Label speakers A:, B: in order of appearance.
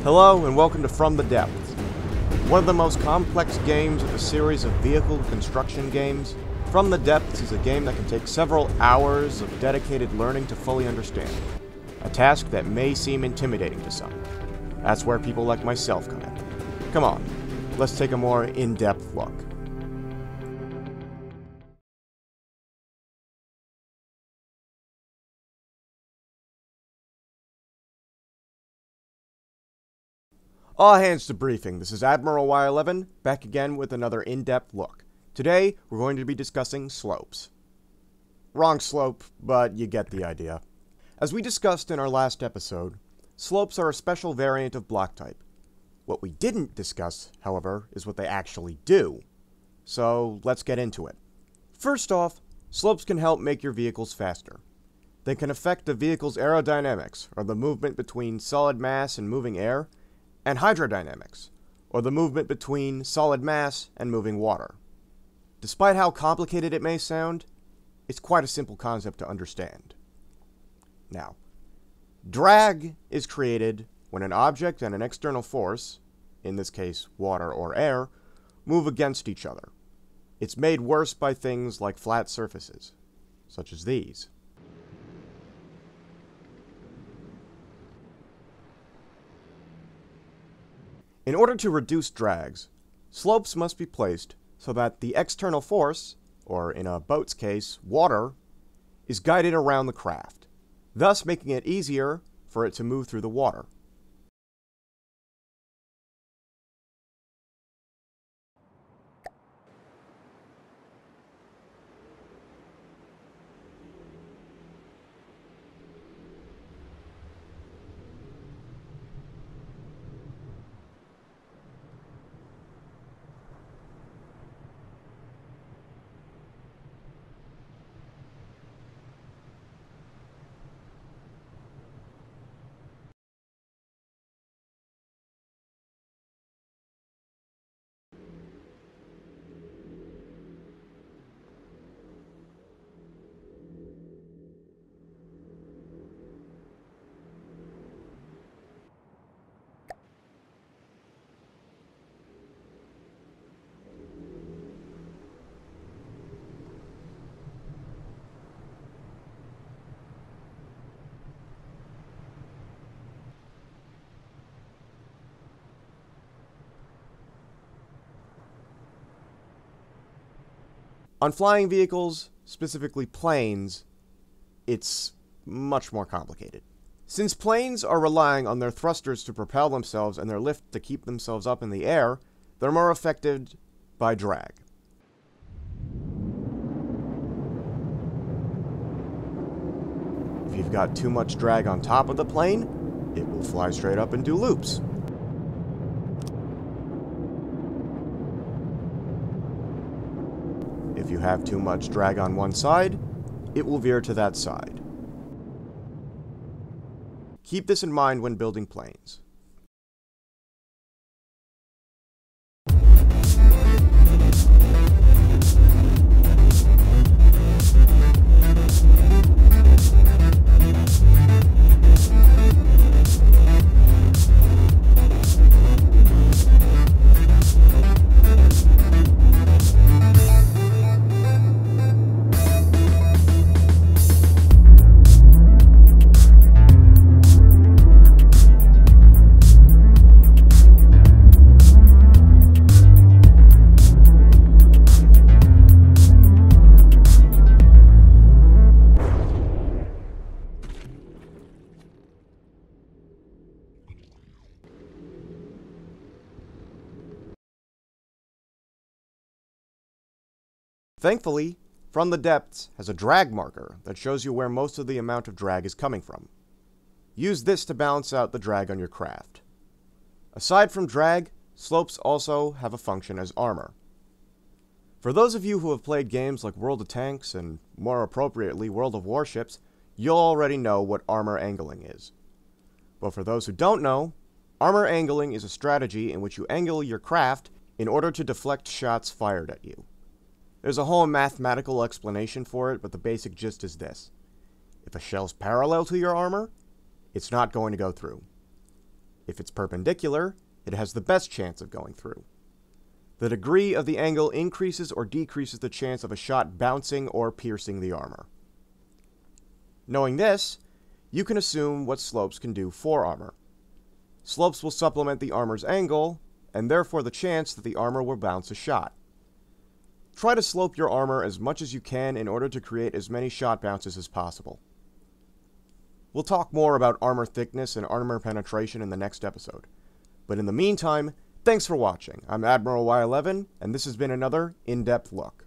A: Hello and welcome to From the Depths, one of the most complex games of a series of vehicle construction games. From the Depths is a game that can take several hours of dedicated learning to fully understand, a task that may seem intimidating to some. That's where people like myself come in. Come on, let's take a more in-depth look. All hands to briefing. This is Admiral Y11, back again with another in-depth look. Today, we're going to be discussing slopes. Wrong slope, but you get the idea. As we discussed in our last episode, slopes are a special variant of block type. What we didn't discuss, however, is what they actually do. So, let's get into it. First off, slopes can help make your vehicles faster. They can affect the vehicle's aerodynamics, or the movement between solid mass and moving air, and hydrodynamics, or the movement between solid mass and moving water. Despite how complicated it may sound, it's quite a simple concept to understand. Now, drag is created when an object and an external force, in this case water or air, move against each other. It's made worse by things like flat surfaces, such as these. In order to reduce drags, slopes must be placed so that the external force, or in a boat's case, water, is guided around the craft, thus making it easier for it to move through the water. On flying vehicles, specifically planes, it's much more complicated. Since planes are relying on their thrusters to propel themselves and their lift to keep themselves up in the air, they're more affected by drag. If you've got too much drag on top of the plane, it will fly straight up and do loops. If you have too much drag on one side, it will veer to that side. Keep this in mind when building planes. Thankfully, From the Depths has a drag marker that shows you where most of the amount of drag is coming from. Use this to balance out the drag on your craft. Aside from drag, slopes also have a function as armor. For those of you who have played games like World of Tanks and, more appropriately, World of Warships, you'll already know what armor angling is. But for those who don't know, armor angling is a strategy in which you angle your craft in order to deflect shots fired at you. There's a whole mathematical explanation for it, but the basic gist is this. If a shell's parallel to your armor, it's not going to go through. If it's perpendicular, it has the best chance of going through. The degree of the angle increases or decreases the chance of a shot bouncing or piercing the armor. Knowing this, you can assume what slopes can do for armor. Slopes will supplement the armor's angle, and therefore the chance that the armor will bounce a shot. Try to slope your armor as much as you can in order to create as many shot bounces as possible. We'll talk more about armor thickness and armor penetration in the next episode. But in the meantime, thanks for watching. I'm Admiral Y11, and this has been another In-Depth Look.